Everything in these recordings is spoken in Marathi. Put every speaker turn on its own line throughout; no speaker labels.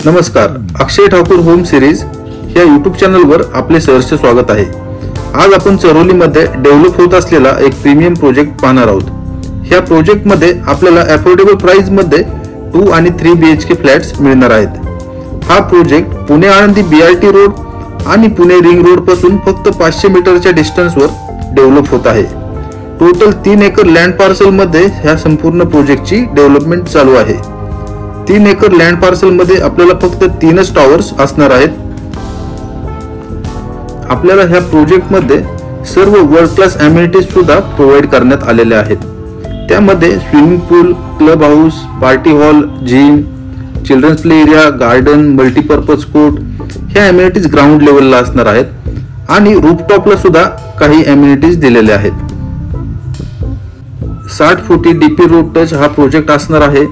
नमस्कार, अक्षय ठाकूर होम सिरीज या यूट्यूब चॅनलवर आपले सहर्ष स्वागत आहे। आज आपण चरोलीमध्ये डेव्हलप होत असलेला एक प्रीमियम प्रोजेक्ट पाहणार आहोत। या प्रोजेक्टमध्ये आपल्याला अफोर्डेबल प्राइस मध्ये 2 आणि 3 BHK फ्लॅट्स मिळणार आहेत। हा project Pune Alandi BRT road आणि पुणे रिंग रोड पासून फक्त 500 मीटरच्या डिस्टन्सवर डेव्हलप होत आहे। टोटल 3 एकर लँड पार्सल मध्ये ह्या संपूर्ण प्रोजेक्टची डेव्हलपमेंट चालू आहे। 3 एकर लँड पार्सल मध्ये आपल्याला फक्त 3च टॉवर्स असणार आहेत। आपल्याला ह्या प्रोजेक्ट मध्ये सर्व वर्ल्ड क्लास अमेनिटीज सुद्धा प्रोव्हाइड करण्यात आलेले आहेत। त्यामध्ये swimming pool, club house, party hall, gym, children's play area, garden, multipurpose court ह्या अमेनिटीज ग्राउंड लेवलला असणार आहेत आणि रूफटॉपला सुद्धा काही अमेनिटीज दिलेले आहेत। 60 फुटी DP रोड टच हा प्रोजेक्ट असणार आहे।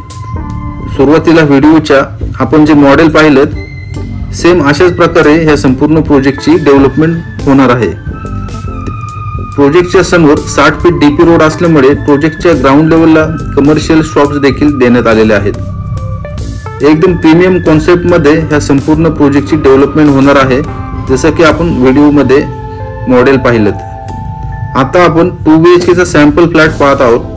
सुरुवातीला व्हिडिओच्या आपण जे मॉडेल पाहिलेत सेम अशाच प्रकारे ह्या संपूर्ण प्रोजेक्टची डेव्हलपमेंट होणार आहे। प्रोजेक्टच्या समोर 60 फीट DP रोड असल्यामुळे प्रोजेक्टच्या ग्राउंड लेवलला कमर्शियल शॉप्स देखील देण्यात आलेले आहेत। एकदम प्रीमियम कॉन्सेप्ट मध्ये ह्या संपूर्ण प्रोजेक्टची डेव्हलपमेंट होणार आहे, जसं की आपण व्हिडिओ मध्ये मॉडेल पाहिलेत। आता आपण 2 BHK चा सॅम्पल फ्लॅट पाहत आहोत।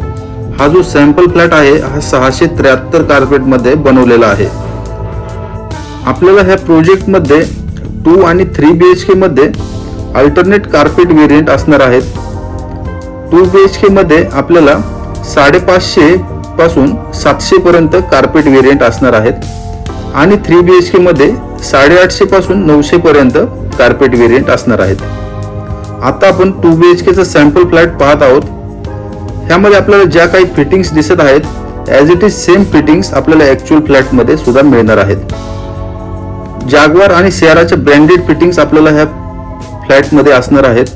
हा जो सॅम्पल फ्लॅट आहे हा 673 कार्पेट मध्ये बनवलेला आहे। आपल्याला ह्या प्रोजेक्ट मध्ये 2 आणि 3 BHK मध्ये अल्टरनेट कार्पेट वेरिएंट असणार आहेत। 2 BHK मध्ये आपल्याला 550 पासून 700 पर्यंत कार्पेट वेरिएंट असणार आहेत आणि 3 BHK मध्ये 850 पासून 900 पर्यंत कार्पेट वेरिएंट असणार आहेत। आता आपण 2 BHK चा सॅम्पल फ्लॅट पाहत आहोत। ह्यामध्ये आपल्याला ज्या काही फिटिंग्स दिसत आहेत as it is same fittings आपल्याला ॲक्च्युअल फ्लॅट मध्ये सुद्धा मिळणार आहेत। जागवार आणि सियाराच्या ब्रँडेड फिटिंग्स आपल्याला ह्या फ्लॅट मध्ये असणार आहेत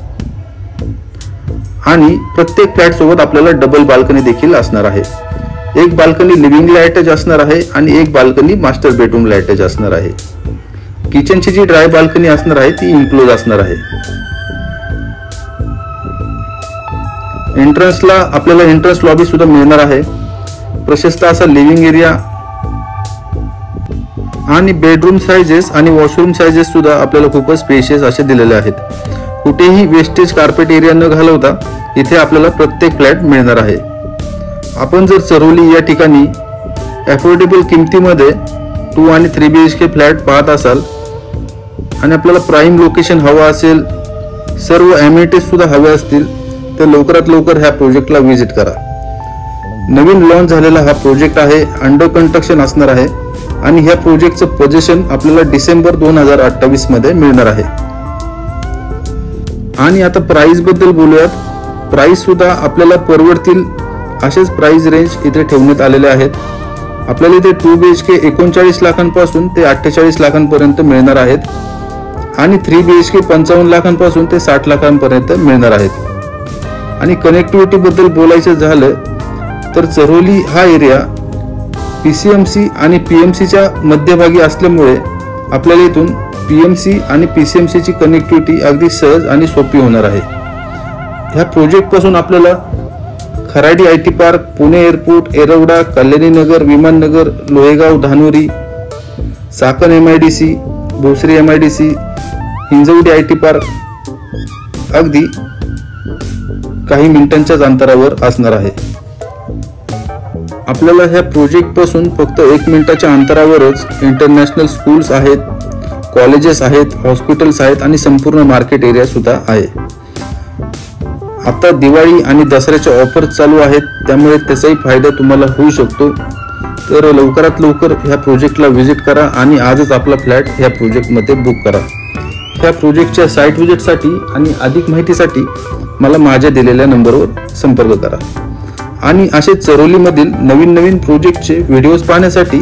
आणि प्रत्येक फ्लॅट सोबत आपल्याला डबल बाल्कनी देखील असणार आहे। एक बाल्कनी लिव्हिंगला अटॅच असणार आहे आणि एक बाल्कनी मास्टर बेडरूमला अटॅच असणार आहे। किचनची जी ड्राय बाल्कनी असणार आहे ती इन्क्लोज असणार आहे। एंट्रन्सला आपल्याला एंट्रन्स लॉबी सुद्धा मिळणार आहे। प्रशस्त असा लिव्हिंग एरिया आणि बेडरूम साइजेस आणि वॉशरूम साइजेस सुद्धा आपल्याला खूपच स्पेशियस असे दिलेले आहेत। कुठेही वेस्टेज कार्पेट एरिया न घालवता इथे आपल्याला प्रत्येक फ्लॅट मिळणार आहे। आपण जर चरोली या ठिकाणी अफोर्डेबल किमतीमध्ये 2 आणि 3 BHK फ्लॅट पाहत असाल आणि आपल्याला प्राइम लोकेशन हवा असेल, सर्व अमेनिटीज सुद्धा हवे असतील तर लवकरात लवकर ह्या प्रोजेक्टला व्हिजिट करा। नवीन लॉन्च झालेला हा प्रोजेक्ट आहे, अंडर कन्स्ट्रक्शन असणार आहे आणि ह्या प्रोजेक्टचं पोझिशन आपल्याला डिसेंबर 2028 मध्ये मिळणार आहे। आणि आता प्राइस बद्दल बोलूयात। प्राइस सुद्धा आपल्याला परवडतील असेच प्राइस रेंज इथे ठेवण्यात आलेले आहेत। आपल्याला इथे 2 BHK 39 लाखांपासून ते 48 लाखांपर्यंत मिळणार आहेत आणि 3 BHK 55 लाखांपासून ते 60 लाखांपर्यंत मिळणार आहेत। आणि कनेक्टिव्हिटी बद्दल बोलायचं झालं तर चरोली हा एरिया PCMC आणि PMC च्या मध्यभागी असल्यामुळे आपल्याला इथून PMC आणि PCMC ची कनेक्टिव्हिटी अगदी सहज आणि सोपी होणार आहे। ह्या प्रोजेक्ट पासून आपल्याला Kharadi IT park, Pune airport, Yerawada, Kalyani Nagar, Vimannagar, Lohegaon, Dhanori, Chakan MIDC, Bhosari MIDC, Hinjewadi IT park अगदी काही मिनिटांच्याच अंतरावर असणार आहे। आपल्याला ह्या प्रोजेक्ट पासून फक्त 1 मिनिटाच्या अंतरावरच इंटरनॅशनल स्कूल्स आहेत, कॉलेजेस आहेत, हॉस्पिटल्स आहेत आणि संपूर्ण मार्केट एरिया सुद्धा आहे। आता दिवाळी आणि दसऱ्याच्या ऑफर्स चालू आहेत, त्यामुळे त्याचाही फायदा तुम्हाला होऊ शकतो। तर लवकरात लवकर ह्या प्रोजेक्टला व्हिजिट करा आणि आजच आपला फ्लॅट ह्या प्रोजेक्टमध्ये बुक करा। ह्या प्रोजेक्टच्या साईट व्हिजिटसाठी आणि अधिक माहितीसाठी मला माझ्या दिलेल्या नंबरवर संपर्क करा आणि असे चरोलीमधील नवीन प्रोजेक्टचे व्हिडिओज पाहण्यासाठी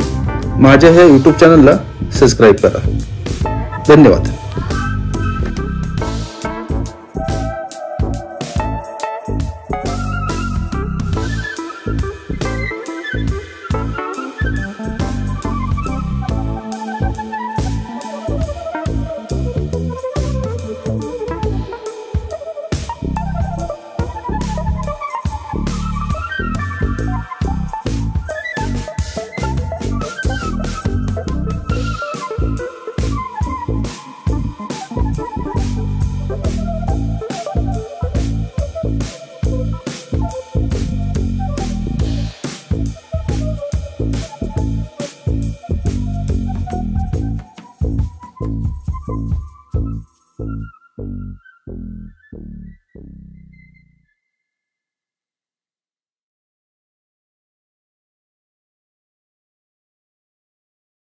माझ्या ह्या यूट्यूब चॅनलला सबस्क्राईब करा। धन्यवाद।